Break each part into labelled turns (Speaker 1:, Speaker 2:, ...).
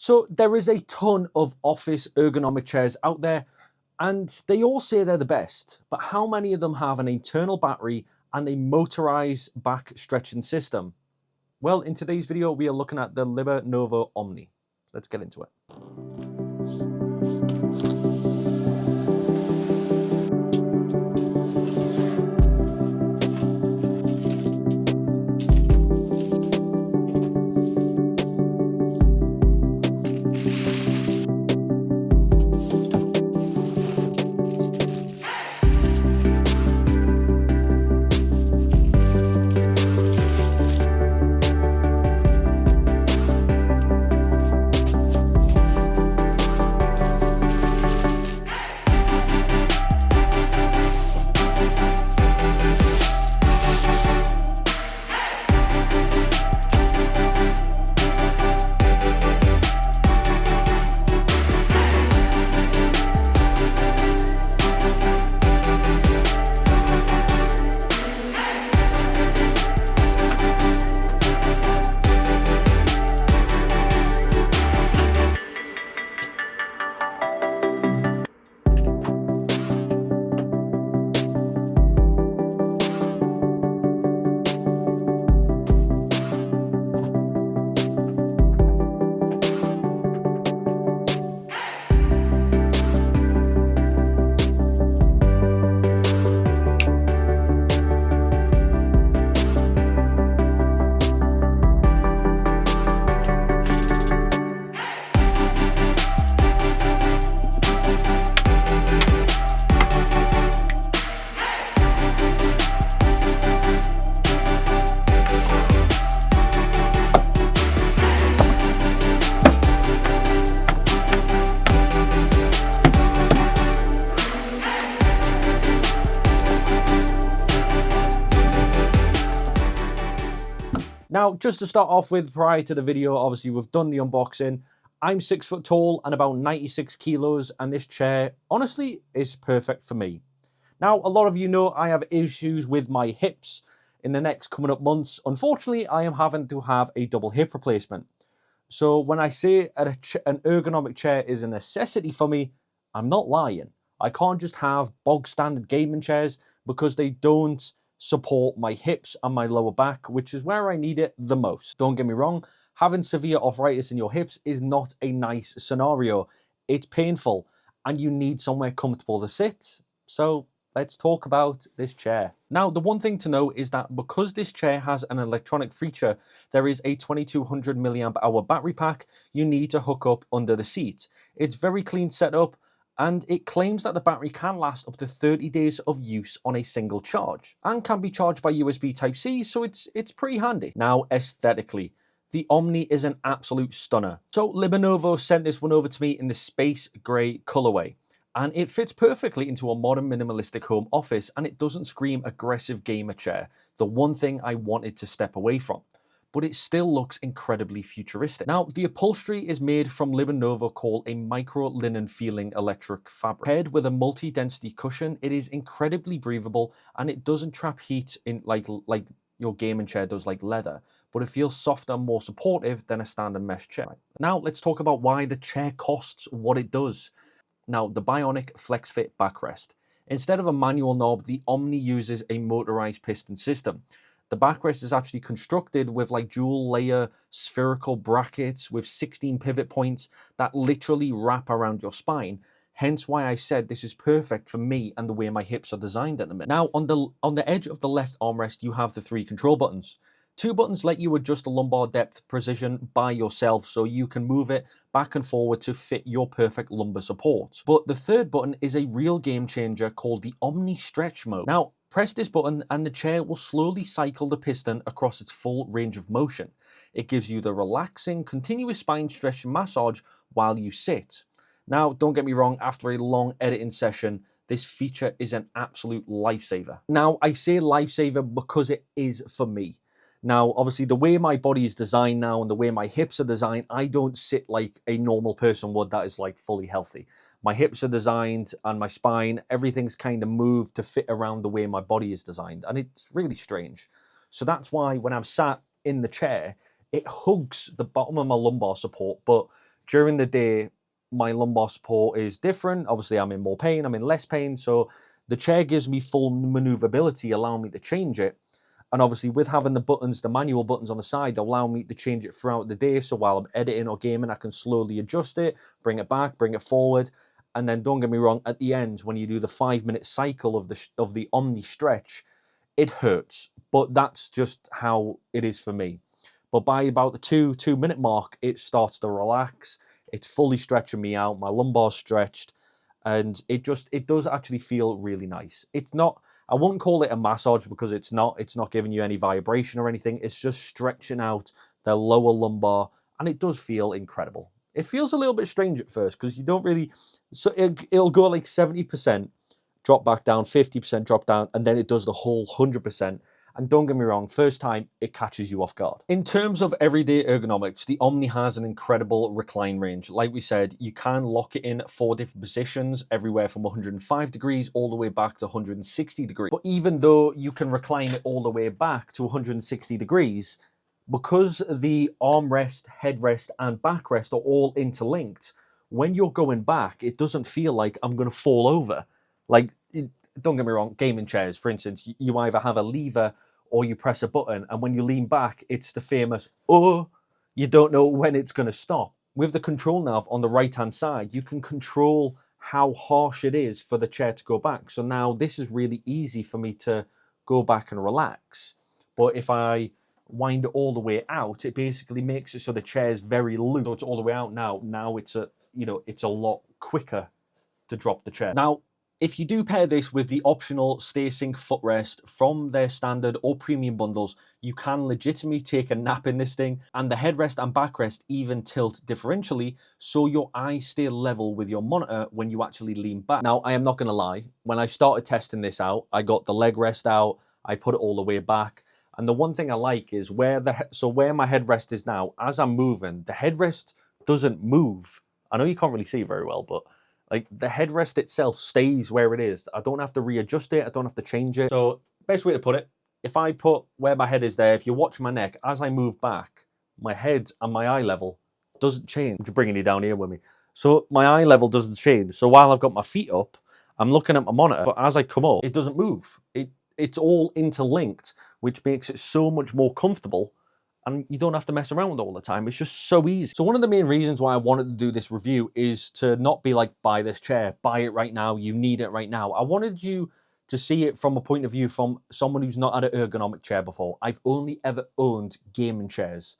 Speaker 1: So there is a ton of office ergonomic chairs out there, and they all say they're the best, but how many of them have an internal battery and a motorized back stretching system? Well, in today's video, we are looking at the LiberNovo Omni. Let's get into it. Now, just to start off with, prior to the video, obviously we've done the unboxing. I'm 6 foot tall and about 96 kilos, and this chair, honestly, is perfect for me. Now, a lot of you know I have issues with my hips. In the next coming up months, unfortunately, I am having to have a double hip replacement. So when I say an ergonomic chair is a necessity for me, I'm not lying. I can't just have bog standard gaming chairs because they don't support my hips and my lower back, which is where I need it the most. Don't get me wrong, having severe arthritis in your hips is not a nice scenario. It's painful and you need somewhere comfortable to sit. So let's talk about this chair. Now, the one thing to know is that because this chair has an electronic feature, there is a 2200 milliamp hour battery pack you need to hook up under the seat. It's very clean setup, and it claims that the battery can last up to 30 days of use on a single charge and can be charged by USB Type-C, so it's pretty handy. Now, aesthetically, the Omni is an absolute stunner. So LiberNovo sent this one over to me in the space grey colorway, and it fits perfectly into a modern minimalistic home office, and it doesn't scream aggressive gamer chair, the one thing I wanted to step away from. But it still looks incredibly futuristic. Now, the upholstery is made from LiberNovo called a micro linen feeling electric fabric. Paired with a multi-density cushion, it is incredibly breathable and it doesn't trap heat in like your gaming chair does like leather, but it feels softer and more supportive than a standard mesh chair. Now, let's talk about why the chair costs what it does. Now, the Bionic FlexFit backrest. Instead of a manual knob, the Omni uses a motorized piston system. The backrest is actually constructed with like dual layer spherical brackets with 16 pivot points that literally wrap around your spine. Hence why I said this is perfect for me and the way my hips are designed at the minute. Now, on the edge of the left armrest, you have the 3 control buttons. 2 buttons let you adjust the lumbar depth precision by yourself, so you can move it back and forward to fit your perfect lumbar support. But the 3rd button is a real game changer called the OmniStretch mode. Now, press this button and the chair will slowly cycle the piston across its full range of motion. It gives you the relaxing, continuous spine stretch massage while you sit. Now, don't get me wrong, after a long editing session, this feature is an absolute lifesaver. Now, I say lifesaver because it is for me. Now, obviously, the way my body is designed now and the way my hips are designed, I don't sit like a normal person would that is like fully healthy. My hips are designed and my spine, everything's kind of moved to fit around the way my body is designed. And it's really strange. So that's why when I'm sat in the chair, it hugs the bottom of my lumbar support, but During the day, my lumbar support is different. Obviously, I'm in more pain, I'm in less pain. So the chair gives me full maneuverability, allowing me to change it. And obviously, with having the buttons, the manual buttons on the side, they allow me to change it throughout the day. So while I'm editing or gaming, I can slowly adjust it, bring it back, bring it forward. And then don't get me wrong, at the end, when you do the 5-minute cycle of the OmniStretch, it hurts. But that's just how it is for me. But by about the two-minute mark, it starts to relax. It's fully stretching me out. My lumbar's stretched. And it does actually feel really nice. It's not, I wouldn't call it a massage because it's not giving you any vibration or anything. It's just stretching out the lower lumbar, and it does feel incredible. It feels a little bit strange at first because you don't really, so it'll go like 70%, drop back down, 50% drop down, and then it does the whole 100%. And don't get me wrong, first time, it catches you off guard. In terms of everyday ergonomics, the Omni has an incredible recline range. Like we said, you can lock it in 4 different positions, everywhere from 105 degrees all the way back to 160 degrees. But even though you can recline it all the way back to 160 degrees, because the armrest, headrest, and backrest are all interlinked, when you're going back, it doesn't feel like I'm going to fall over. Like, don't get me wrong, gaming chairs, for instance, you either have a lever or you press a button, and when you lean back, it's the famous, oh, you don't know when it's going to stop. With the control nav on the right-hand side, you can control how harsh it is for the chair to go back. So now this is really easy for me to go back and relax. But if I wind it all the way out, it basically makes it so the chair is very loose. So it's all the way out now. Now it's it's a lot quicker to drop the chair. Now, if you do pair this with the optional StaySync footrest from their standard or premium bundles, you can legitimately take a nap in this thing, and the headrest and backrest even tilt differentially so your eyes stay level with your monitor when you actually lean back. Now, I am not going to lie, when I started testing this out, I got the leg rest out, I put it all the way back, and the one thing I like is where my headrest is now, as I'm moving, the headrest doesn't move. I know you can't really see very well, but like the headrest itself stays where it is. I don't have to readjust it. I don't have to change it. So best way to put it, if I put where my head is there, if you watch my neck, as I move back, my head and my eye level doesn't change. I'm just bringing you down here with me. So my eye level doesn't change. So while I've got my feet up, I'm looking at my monitor, but as I come up, it doesn't move. It's all interlinked, which makes it so much more comfortable. And you don't have to mess around all the time. It's just so easy. So one of the main reasons why I wanted to do this review is to not be like, buy this chair, buy it right now, you need it right now. I wanted you to see it from a point of view from someone who's not had an ergonomic chair before. I've only ever owned gaming chairs.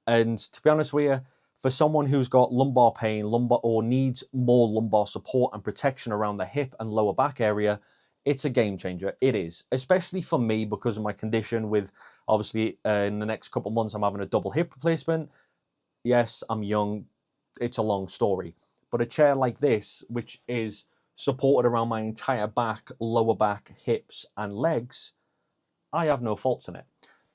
Speaker 1: And to be honest with you, for someone who's got lumbar pain, or needs more lumbar support and protection around the hip and lower back area, it's a game changer. It is, especially for me because of my condition with, obviously, in the next couple of months, I'm having a double hip replacement. Yes, I'm young. It's a long story. But a chair like this, which is supported around my entire back, lower back, hips, and legs, I have no faults in it.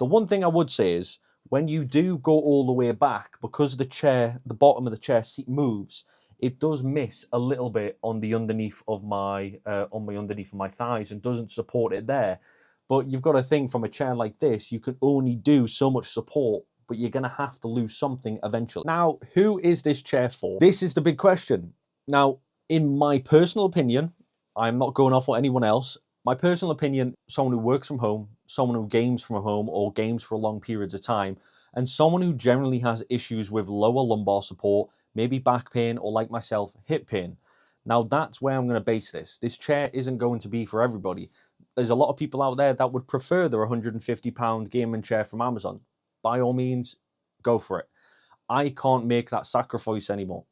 Speaker 1: The one thing I would say is, when you do go all the way back, because the bottom of the chair seat moves, it does miss a little bit on the underneath of my thighs and doesn't support it there. But you've got to think, from a chair like this, you can only do so much support, but you're going to have to lose something eventually. Now, who is this chair for? This is the big question. Now, in my personal opinion, I'm not going off what anyone else. My personal opinion, someone who works from home, someone who games from home or games for long periods of time, and someone who generally has issues with lower lumbar support, maybe back pain, or like myself, hip pain. Now that's where I'm going to base this. This chair isn't going to be for everybody. There's a lot of people out there that would prefer their £150 gaming chair from Amazon. By all means, go for it. I can't make that sacrifice anymore.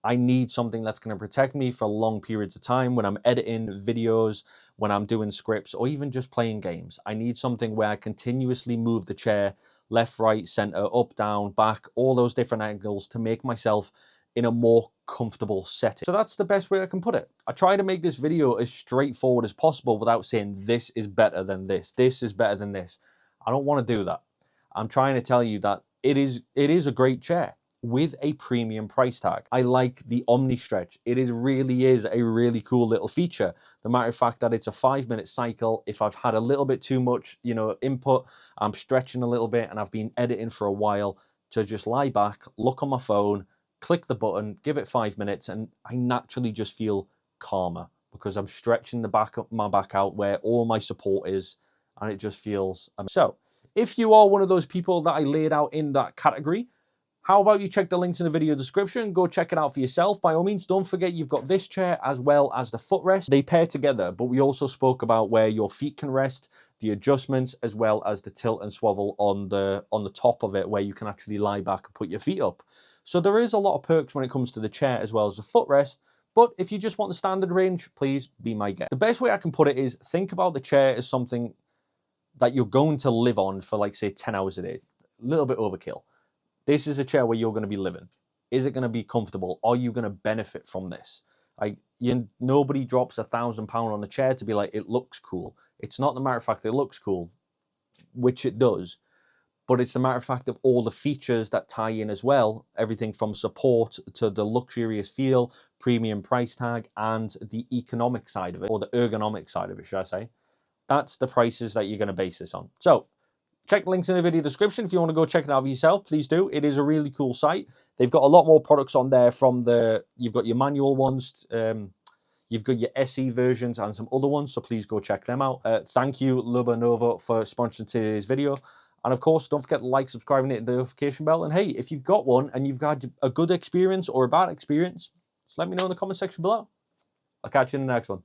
Speaker 1: I need something that's going to protect me for long periods of time when I'm editing videos, when I'm doing scripts, or even just playing games. I need something where I continuously move the chair left, right, center, up, down, back, all those different angles to make myself in a more comfortable setting. So that's the best way I can put it. I try to make this video as straightforward as possible without saying this is better than this is better than this. I don't want to do that. I'm trying to tell you that it is a great chair with a premium price tag. I like the OmniStretch. It really is a really cool little feature. The matter of fact that it's a 5-minute cycle. If I've had a little bit too much, input, I'm stretching a little bit and I've been editing for a while, to just lie back, look on my phone, click the button, give it 5 minutes, and I naturally just feel calmer because I'm stretching the back of my back out where all my support is, and it just feels so. If you are one of those people that I laid out in that category, how about you check the links in the video description, go check it out for yourself. By all means, don't forget you've got this chair as well as the footrest. They pair together, but we also spoke about where your feet can rest, the adjustments, as well as the tilt and swivel on the top of it, where you can actually lie back and put your feet up. So there is a lot of perks when it comes to the chair as well as the footrest. But if you just want the standard range, please be my guest. The best way I can put it is think about the chair as something that you're going to live on for, like, say, 10 hours a day. A little bit overkill. This is a chair where you're going to be living. Is it going to be comfortable? Are you going to benefit from this? Nobody drops £1,000 on a chair to be like, it looks cool. It's not the matter of fact that it looks cool, which it does, but it's the matter of fact of all the features that tie in as well. Everything from support to the luxurious feel, premium price tag, and the economic side of it, or the ergonomic side of it, should I say. That's the prices that you're going to base this on. So check the links in the video description. If you want to go check it out for yourself, please do. It is a really cool site. They've got a lot more products on there from you've got your manual ones, you've got your SE versions and some other ones, so please go check them out. Thank you, LiberNovo, for sponsoring today's video. And of course, don't forget to like, subscribe, and hit the notification bell. And hey, if you've got one and you've got a good experience or a bad experience, just let me know in the comment section below. I'll catch you in the next one.